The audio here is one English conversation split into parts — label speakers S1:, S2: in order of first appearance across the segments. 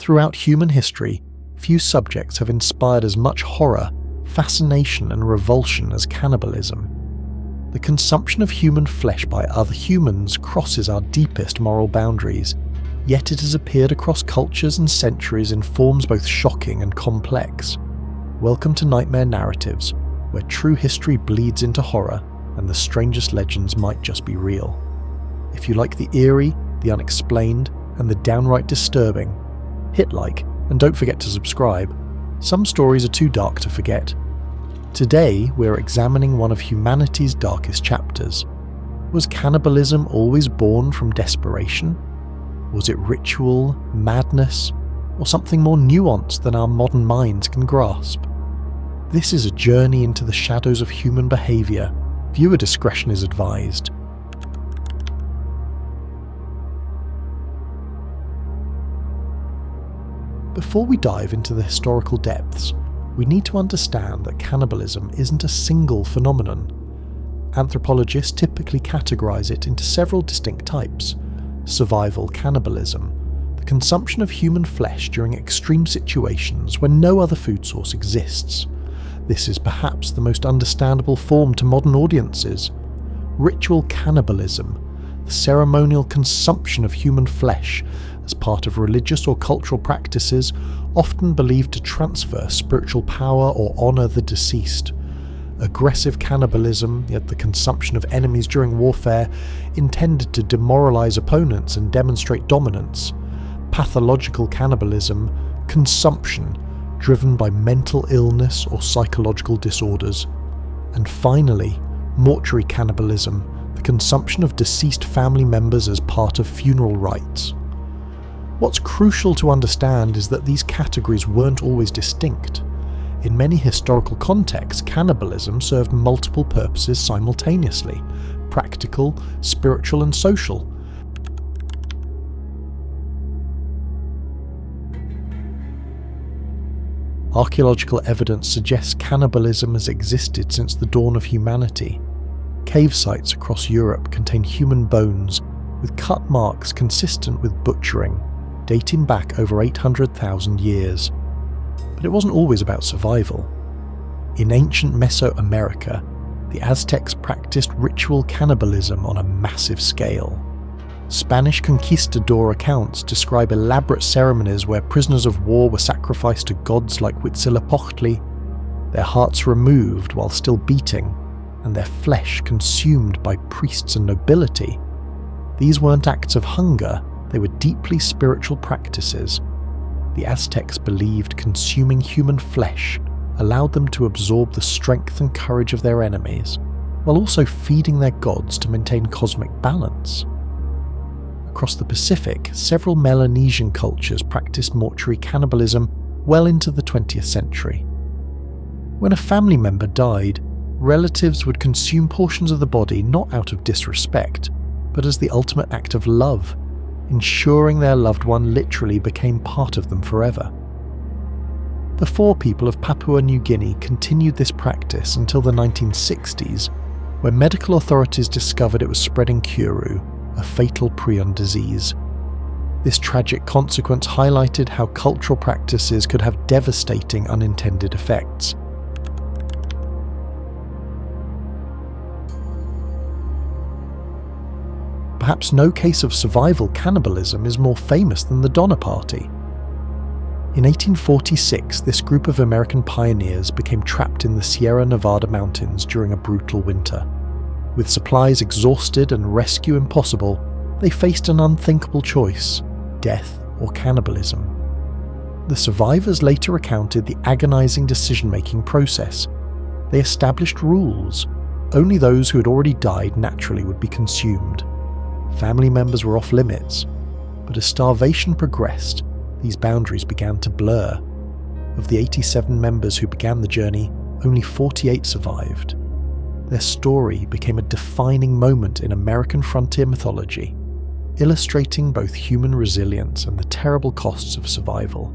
S1: Throughout human history, few subjects have inspired as much horror, fascination and revulsion as cannibalism. The consumption of human flesh by other humans crosses our deepest moral boundaries, yet it has appeared across cultures and centuries in forms both shocking and complex. Welcome to Nightmare Narratives, where true history bleeds into horror and the strangest legends might just be real. If you like the eerie, the unexplained, and the downright disturbing, hit like and don't forget to subscribe. Some stories are too dark to forget. Today we're examining one of humanity's darkest chapters. Was cannibalism always born from desperation? Was it ritual, madness, or something more nuanced than our modern minds can grasp? This is a journey into the shadows of human behaviour. Viewer discretion is advised. Before we dive into the historical depths, we need to understand that cannibalism isn't a single phenomenon. Anthropologists typically categorize it into several distinct types. Survival cannibalism, the consumption of human flesh during extreme situations when no other food source exists. This is perhaps the most understandable form to modern audiences. Ritual cannibalism, the ceremonial consumption of human flesh as part of religious or cultural practices often believed to transfer spiritual power or honour the deceased. Aggressive cannibalism, yet the consumption of enemies during warfare, intended to demoralise opponents and demonstrate dominance. Pathological cannibalism, consumption, driven by mental illness or psychological disorders. And finally, mortuary cannibalism, the consumption of deceased family members as part of funeral rites. What's crucial to understand is that these categories weren't always distinct. In many historical contexts, cannibalism served multiple purposes simultaneously: practical, spiritual and social. Archaeological evidence suggests cannibalism has existed since the dawn of humanity. Cave sites across Europe contain human bones, with cut marks consistent with butchering, dating back over 800,000 years. But it wasn't always about survival. In ancient Mesoamerica, the Aztecs practiced ritual cannibalism on a massive scale. Spanish conquistador accounts describe elaborate ceremonies where prisoners of war were sacrificed to gods like Huitzilopochtli, their hearts removed while still beating, and their flesh consumed by priests and nobility. These weren't acts of hunger, they were deeply spiritual practices. The Aztecs believed consuming human flesh allowed them to absorb the strength and courage of their enemies, while also feeding their gods to maintain cosmic balance. Across the Pacific, several Melanesian cultures practiced mortuary cannibalism well into the 20th century. When a family member died, relatives would consume portions of the body not out of disrespect, but as the ultimate act of love, ensuring their loved one literally became part of them forever. The Fore people of Papua New Guinea continued this practice until the 1960s, when medical authorities discovered it was spreading Kuru, a fatal prion disease. This tragic consequence highlighted how cultural practices could have devastating unintended effects. Perhaps no case of survival cannibalism is more famous than the Donner Party. In 1846, this group of American pioneers became trapped in the Sierra Nevada mountains during a brutal winter. With supplies exhausted and rescue impossible, they faced an unthinkable choice: death or cannibalism. The survivors later recounted the agonizing decision-making process. They established rules. Only those who had already died naturally would be consumed. Family members were off limits, but as starvation progressed, these boundaries began to blur. Of the 87 members who began the journey, only 48 survived. Their story became a defining moment in American frontier mythology, illustrating both human resilience and the terrible costs of survival.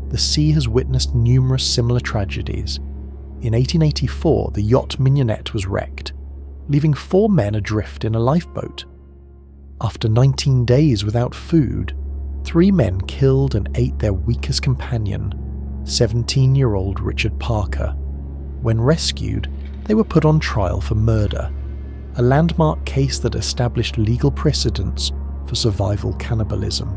S1: The sea has witnessed numerous similar tragedies. In 1884, the yacht Mignonette was wrecked, leaving 4 men adrift in a lifeboat. After 19 days without food, 3 men killed and ate their weakest companion, 17-year-old Richard Parker. When rescued, they were put on trial for murder, a landmark case that established legal precedents for survival cannibalism.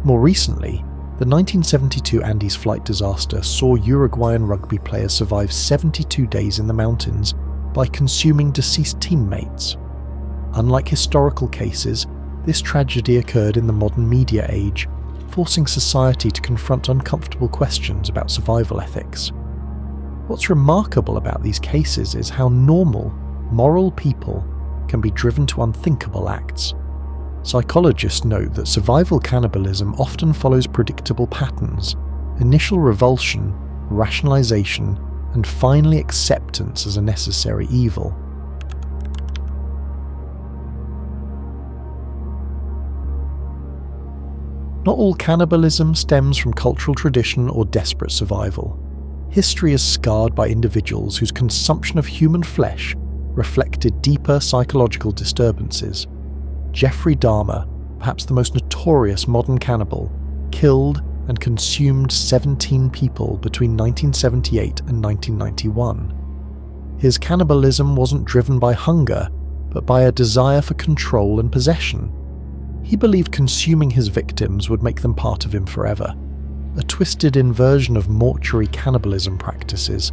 S1: More recently, the 1972 Andes flight disaster saw Uruguayan rugby players survive 72 days in the mountains by consuming deceased teammates. Unlike historical cases, this tragedy occurred in the modern media age, forcing society to confront uncomfortable questions about survival ethics. What's remarkable about these cases is how normal, moral people can be driven to unthinkable acts. Psychologists note that survival cannibalism often follows predictable patterns: initial revulsion, rationalization, and finally acceptance as a necessary evil. Not all cannibalism stems from cultural tradition or desperate survival. History is scarred by individuals whose consumption of human flesh reflected deeper psychological disturbances. Jeffrey Dahmer, perhaps the most notorious modern cannibal, killed and consumed 17 people between 1978 and 1991. His cannibalism wasn't driven by hunger, but by a desire for control and possession. He believed consuming his victims would make them part of him forever. A twisted inversion of mortuary cannibalism practices,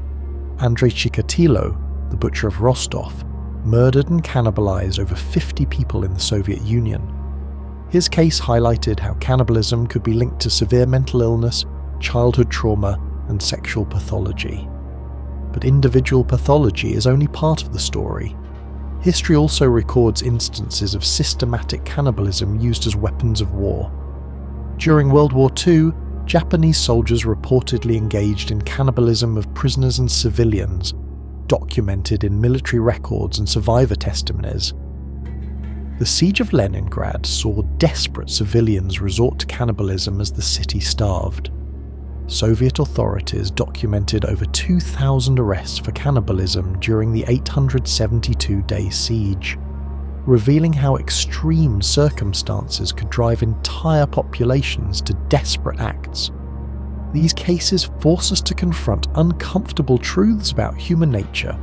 S1: Andrei Chikatilo, the butcher of Rostov, murdered and cannibalized over 50 people in the Soviet Union. His case highlighted how cannibalism could be linked to severe mental illness, childhood trauma, and sexual pathology. But individual pathology is only part of the story. History also records instances of systematic cannibalism used as weapons of war. During World War II, Japanese soldiers reportedly engaged in cannibalism of prisoners and civilians, documented in military records and survivor testimonies. The Siege of Leningrad saw desperate civilians resort to cannibalism as the city starved. Soviet authorities documented over 2,000 arrests for cannibalism during the 872-day siege, revealing how extreme circumstances could drive entire populations to desperate acts. These cases force us to confront uncomfortable truths about human nature.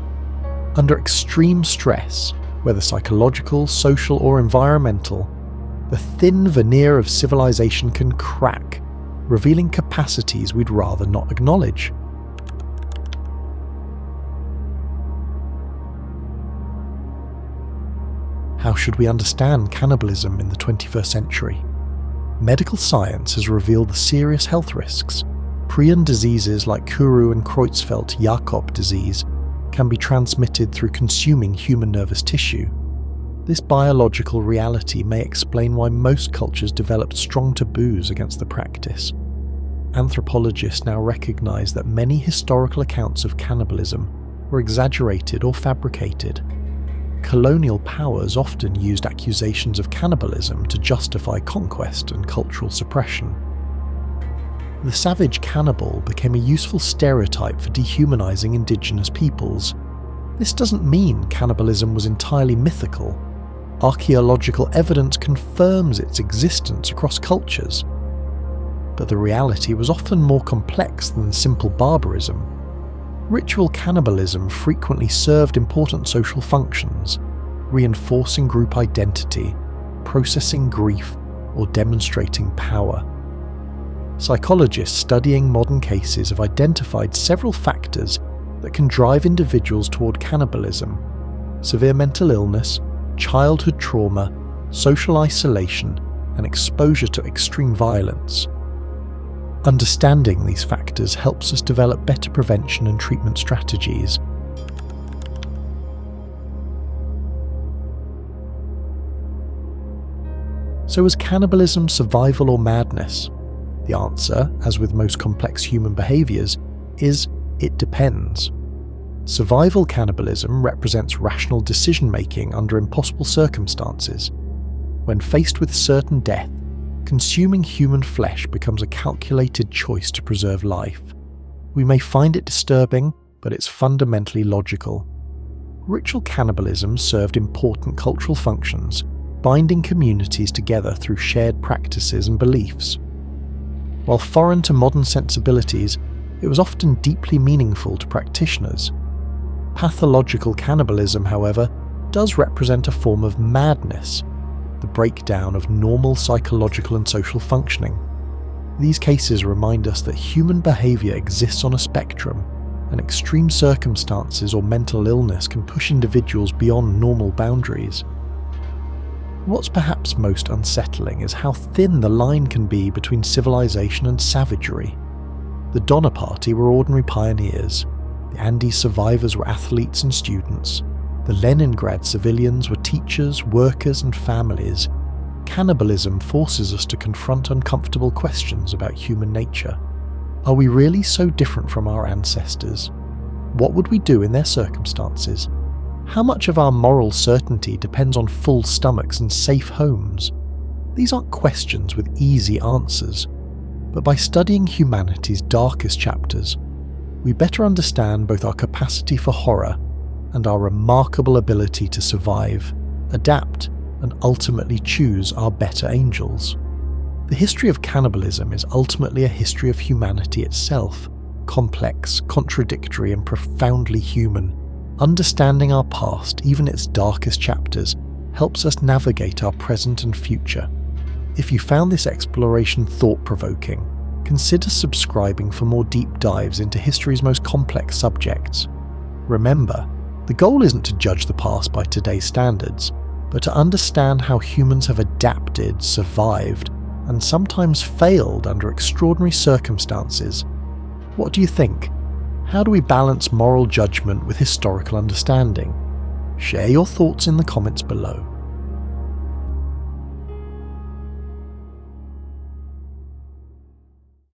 S1: Under extreme stress, whether psychological, social, or environmental, the thin veneer of civilization can crack, revealing capacities we'd rather not acknowledge. How should we understand cannibalism in the 21st century? Medical science has revealed the serious health risks. Prion diseases like Kuru and Creutzfeldt-Jakob disease can be transmitted through consuming human nervous tissue. This biological reality may explain why most cultures developed strong taboos against the practice. Anthropologists now recognize that many historical accounts of cannibalism were exaggerated or fabricated. Colonial powers often used accusations of cannibalism to justify conquest and cultural suppression. The savage cannibal became a useful stereotype for dehumanizing indigenous peoples. This doesn't mean cannibalism was entirely mythical. Archaeological evidence confirms its existence across cultures. But the reality was often more complex than simple barbarism. Ritual cannibalism frequently served important social functions, reinforcing group identity, processing grief, or demonstrating power. Psychologists studying modern cases have identified several factors that can drive individuals toward cannibalism: severe mental illness, childhood trauma, social isolation, and exposure to extreme violence. Understanding these factors helps us develop better prevention and treatment strategies. So is cannibalism survival or madness? The answer, as with most complex human behaviours, is it depends. Survival cannibalism represents rational decision-making under impossible circumstances. When faced with certain death, consuming human flesh becomes a calculated choice to preserve life. We may find it disturbing, but it's fundamentally logical. Ritual cannibalism served important cultural functions, binding communities together through shared practices and beliefs. While foreign to modern sensibilities, it was often deeply meaningful to practitioners. Pathological cannibalism, however, does represent a form of madness, the breakdown of normal psychological and social functioning. These cases remind us that human behaviour exists on a spectrum, and extreme circumstances or mental illness can push individuals beyond normal boundaries. What's perhaps most unsettling is how thin the line can be between civilization and savagery. The Donner Party were ordinary pioneers, the Andes survivors were athletes and students, the Leningrad civilians were teachers, workers and families. Cannibalism forces us to confront uncomfortable questions about human nature. Are we really so different from our ancestors? What would we do in their circumstances? How much of our moral certainty depends on full stomachs and safe homes? These aren't questions with easy answers, but by studying humanity's darkest chapters, we better understand both our capacity for horror and our remarkable ability to survive, adapt, and ultimately choose our better angels. The history of cannibalism is ultimately a history of humanity itself, complex, contradictory, and profoundly human. Understanding our past, even its darkest chapters, helps us navigate our present and future. If you found this exploration thought-provoking, consider subscribing for more deep dives into history's most complex subjects. Remember, the goal isn't to judge the past by today's standards, but to understand how humans have adapted, survived, and sometimes failed under extraordinary circumstances. What do you think? How do we balance moral judgment with historical understanding? Share your thoughts in the comments below.